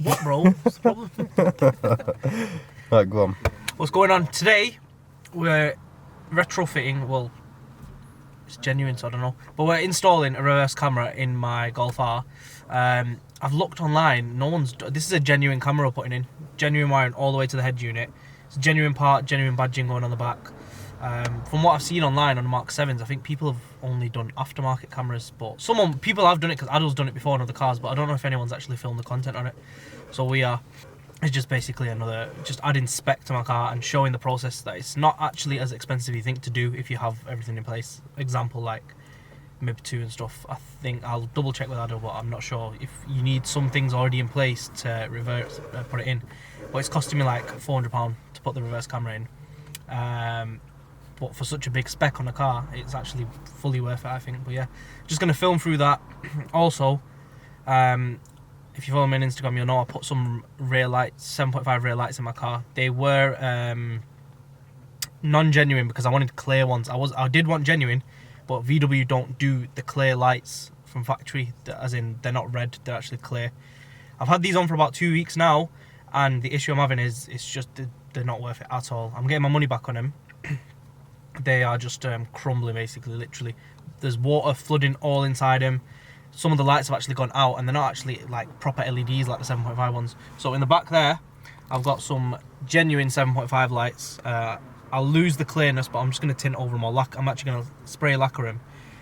What, bro? What's the problem? Right, go on. What's going on today? We're retrofitting. Well, it's genuine, so I don't know. But we're installing a reverse camera in my Golf R. I've looked online. No one's. This is a genuine camera we're putting in. Genuine wiring all the way to the head unit. It's a genuine part, genuine badging going on the back. From what I've seen online on the Mark 7s, I think people have only done aftermarket cameras, but people have done it because Adil's done it before on other cars, but I don't know if anyone's actually filmed the content on it. So we are. It's just basically just adding spec to my car and showing the process that it's not actually as expensive as you think to do if you have everything in place. Example like MIB2 and stuff. I think I'll double check with Adil, but I'm not sure if you need some things already in place to put it in. But it's costing me like £400 to put the reverse camera in. But for such a big spec on the car, it's actually fully worth it, I think. But yeah, just going to film through that. Also, if you follow me on Instagram, you'll know I put some rear lights, 7.5 rear lights in my car. They were non-genuine because I wanted clear ones. I did want genuine, but VW don't do the clear lights from factory, as in they're not red, they're actually clear. I've had these on for about 2 weeks now, and the issue I'm having is it's just they're not worth it at all. I'm getting my money back on them. They are just crumbling, basically, literally. There's water flooding all inside them. Some of the lights have actually gone out, and they're not actually like proper LEDs like the 7.5 ones. So in the back there, I've got some genuine 7.5 lights. I'll lose the clearness, but I'm just going to tint over them or I'm actually going to spray lacquer them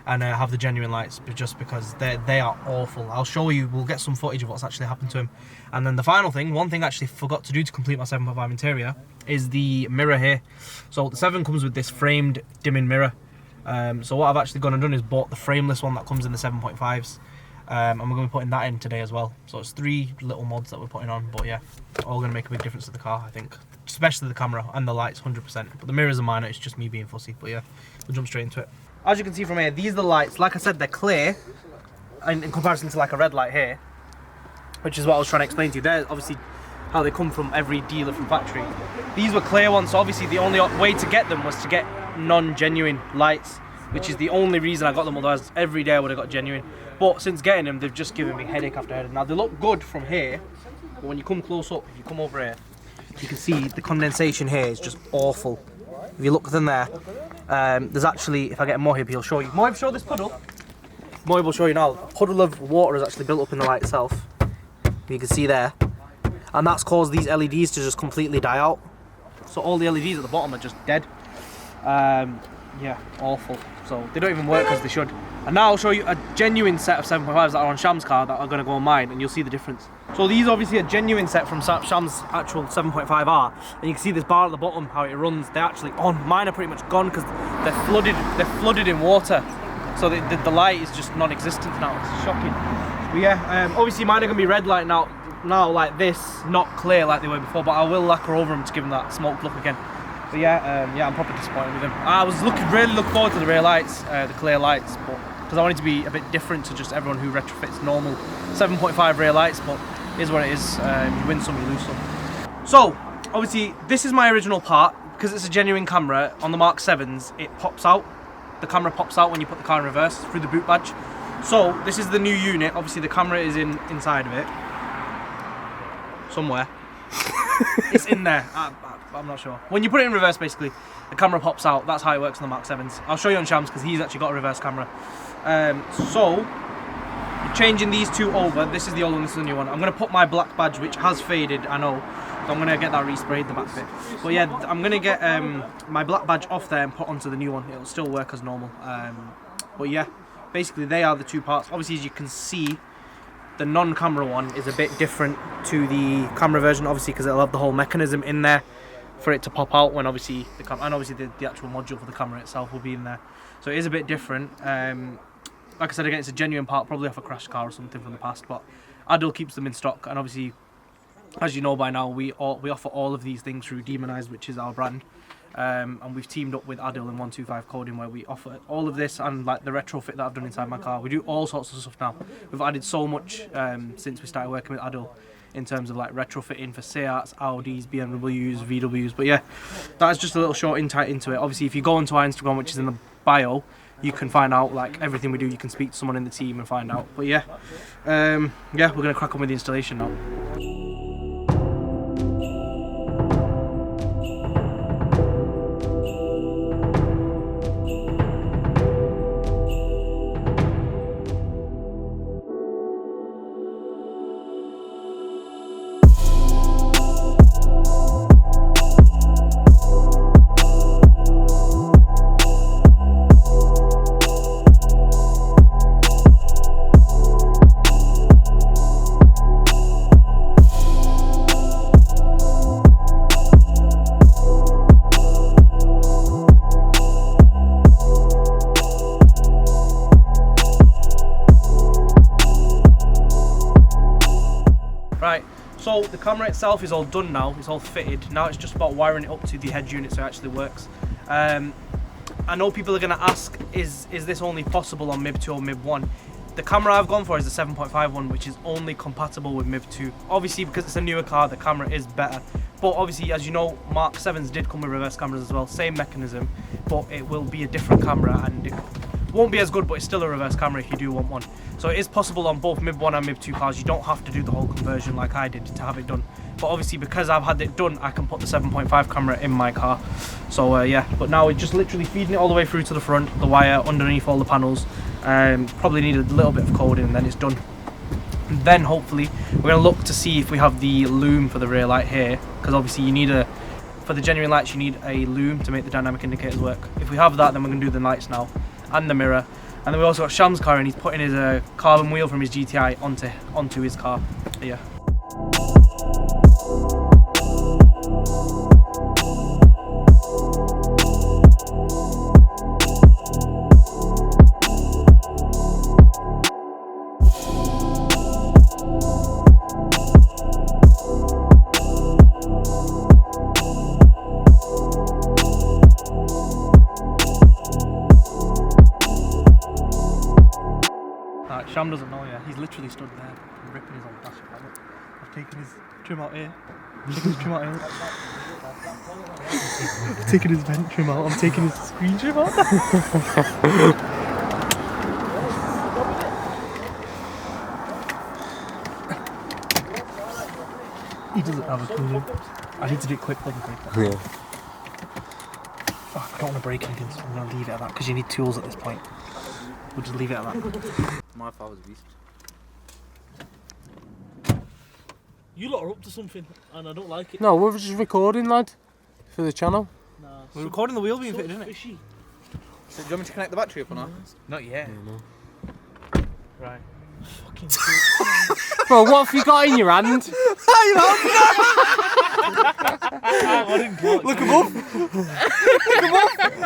and have the genuine lights, just because they are awful. I'll show you, we'll get some footage of what's actually happened to them. And then the final thing, one thing I actually forgot to do to complete my 7.5 interior is the mirror here. So the 7 comes with this framed dimming mirror. So what I've actually gone and done is bought the frameless one that comes in the 7.5s. And we're going to be putting that in today as well. So it's 3 little mods that we're putting on, but yeah, all going to make a big difference to the car, I think. Especially the camera and the lights, 100%. But the mirrors are minor, it's just me being fussy. But yeah, we'll jump straight into it. As you can see from here, these are the lights. Like I said, they're clear in comparison to like a red light here, which is what I was trying to explain to you. They're obviously how they come from every dealer from factory. These were clear ones, so obviously the only way to get them was to get non-genuine lights, which is the only reason I got them. Otherwise, every day I would have got genuine. But since getting them, they've just given me headache after headache. Now they look good from here, but when you come close up, if you come over here, you can see the condensation here is just awful. If you look within there, there's actually, if I get Mohib, he'll show you. Mohib, show this puddle. Mohib will show you now. A puddle of water is actually built up in the light itself. You can see there. And that's caused these LEDs to just completely die out. So all the LEDs at the bottom are just dead. Yeah, awful. So they don't even work as they should. And now I'll show you a genuine set of 7.5s that are on Sham's car that are going to go on mine, and you'll see the difference. So these are obviously a genuine set from Sham's actual 7.5R, and you can see this bar at the bottom, how it runs. They're actually on. Mine are pretty much gone because they're flooded in water. So the light is just non-existent now. It's shocking. But yeah, obviously mine are going to be red light now like this, not clear like they were before, but I will lacquer over them to give them that smoked look again. But yeah, I'm probably disappointed with them. I was really looking forward to the rear lights, the clear lights, but because I wanted to be a bit different to just everyone who retrofits normal 7.5 rear lights, but it is what it is. You win some, you lose some. So, obviously, this is my original part. Because it's a genuine camera, on the Mark 7s, it pops out. The camera pops out when you put the car in reverse through the boot badge. So, this is the new unit. Obviously, the camera is inside of it. Somewhere. It's in there. I'm not sure. When you put it in reverse, basically, the camera pops out. That's how it works on the Mark 7s. I'll show you on Shams because he's actually got a reverse camera. So, changing these two over. This is the old one, this is the new one. I'm going to put my black badge, which has faded, I know. So I'm going to get that resprayed, the back bit. But yeah, I'm going to get my black badge off there and put onto the new one. It'll still work as normal. But yeah, basically they are the two parts. Obviously, as you can see, the non-camera one is a bit different to the camera version, obviously, because it'll have the whole mechanism in there for it to pop out when obviously and obviously the actual module for the camera itself will be in there. So it is a bit different. Like I said again, it's a genuine part, probably off a crash car or something from the past, but Adil keeps them in stock, and obviously, as you know by now, we offer all of these things through Demonized, which is our brand. And we've teamed up with Adil and 125 Coding, where we offer all of this and like the retrofit that I've done inside my car. We do all sorts of stuff now. We've added so much since we started working with Adil in terms of like retrofitting for Seats, Audis, BMWs, VWs. But yeah, that's just a little short insight into it. Obviously, if you go onto our Instagram, which is in the bio, you can find out like everything we do. You can speak to someone in the team and find out. But yeah, we're gonna crack on with the installation now. So the camera itself is all done now, it's all fitted. Now it's just about wiring it up to the head unit so it actually works. I know people are going to ask, is this only possible on MIB 2 or MIB 1? The camera I've gone for is the 7.5 one, which is only compatible with MIB 2. Obviously, because it's a newer car, the camera is better. But obviously, as you know, Mark 7s did come with reverse cameras as well, same mechanism, but it will be a different camera and it won't be as good, but it's still a reverse camera if you do want one. So it is possible on both MIB 1 and MIB 2 cars. You don't have to do the whole conversion like I did to have it done. But obviously, because I've had it done, I can put the 7.5 camera in my car. So yeah, but now we're just literally feeding it all the way through to the front, the wire underneath all the panels. Probably need a little bit of coding and then it's done. And then hopefully we're going to look to see if we have the loom for the rear light here, because obviously you need for the genuine lights you need a loom to make the dynamic indicators work. If we have that, then we're going to do the lights now and the mirror. And then we also got Sham's car, and he's putting his carbon wheel from his GTI onto his car. So, yeah. Sham doesn't know yet. He's literally stood there ripping his own plastic helmet. I've taken his trim out here. I'm taking his trim out here. I've taken his vent trim out. I'm taking his screen trim out. He doesn't have a clue. I need to do it quickly. Yeah. Oh, I don't want to break anything, so I'm going to leave it at that because you need tools at this point. We'll just leave it at that. My father's a beast. You lot are up to something, and I don't like it. No, we're just recording, lad, for the channel. Nah, We're recording the wheel being fitted, isn't it? fishy. So do you want me to connect the battery up or not? Not yet. No. Right. Fucking Bro, what have you got in your hand? Look above!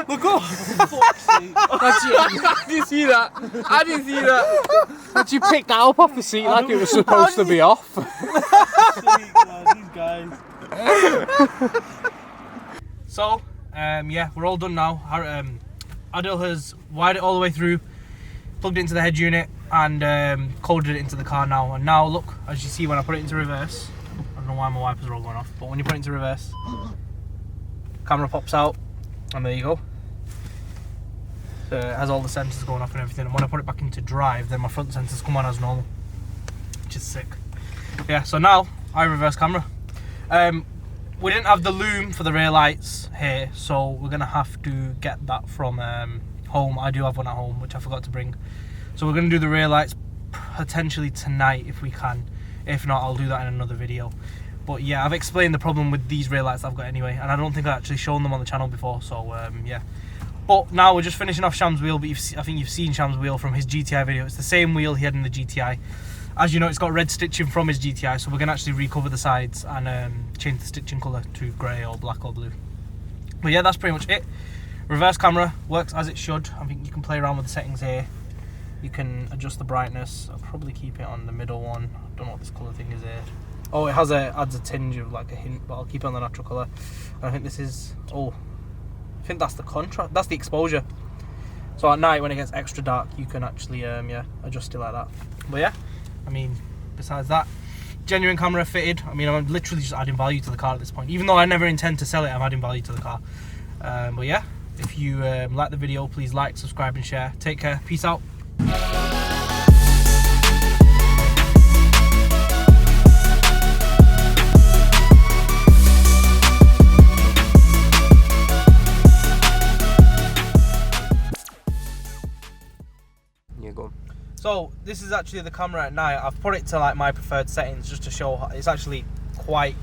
Look up! I didn't see that. I didn't see that. How'd you pick that up off the seat like it was supposed to be off? These guys. So, yeah, we're all done now. Adil has wired it all the way through, plugged it into the head unit, and coded it into the car now. And now, look, as you see when I put it into reverse, I don't know why my wipers are all going off, but when you put it into reverse, camera pops out, and there you go. So it has all the sensors going off and everything. And when I put it back into drive, then my front sensors come on as normal, which is sick. Yeah, so now I reverse camera. We didn't have the loom for the rear lights here, so we're gonna have to get that from home. I do have one at home, which I forgot to bring. So we're gonna do the rear lights potentially tonight if we can. If not, I'll do that in another video. But yeah, I've explained the problem with these rear lights I've got anyway, and I don't think I've actually shown them on the channel before, so yeah. But now we're just finishing off Sham's wheel, but I think you've seen Sham's wheel from his GTI video. It's the same wheel he had in the GTI. As you know, it's got red stitching from his GTI, so we're going to actually recover the sides and change the stitching colour to grey or black or blue. But yeah, that's pretty much it. Reverse camera works as it should. I think you can play around with the settings here. You can adjust the brightness. I'll probably keep it on the middle one. I don't know what this colour thing is here. Oh, it adds a tinge of like a hint, but I'll keep it on the natural colour. And I think this is, I think that's the contrast, that's the exposure. So at night when it gets extra dark, you can actually yeah, adjust it like that. But yeah, I mean, besides that, genuine camera fitted. I mean, I'm literally just adding value to the car at this point. Even though I never intend to sell it, I'm adding value to the car. But yeah, if you like the video, please like, subscribe and share. Take care, peace out. So this is actually the camera at night. I've put it to like my preferred settings just to show it's actually quite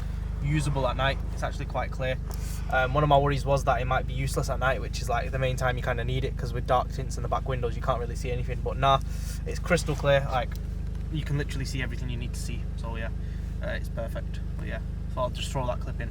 usable at night. It's actually quite clear. One of my worries was that it might be useless at night, which is like the main time you kind of need it, because with dark tints in the back windows you can't really see anything. But nah, it's crystal clear. Like you can literally see everything you need to see. So yeah, it's perfect. But yeah, so I'll just throw that clip in.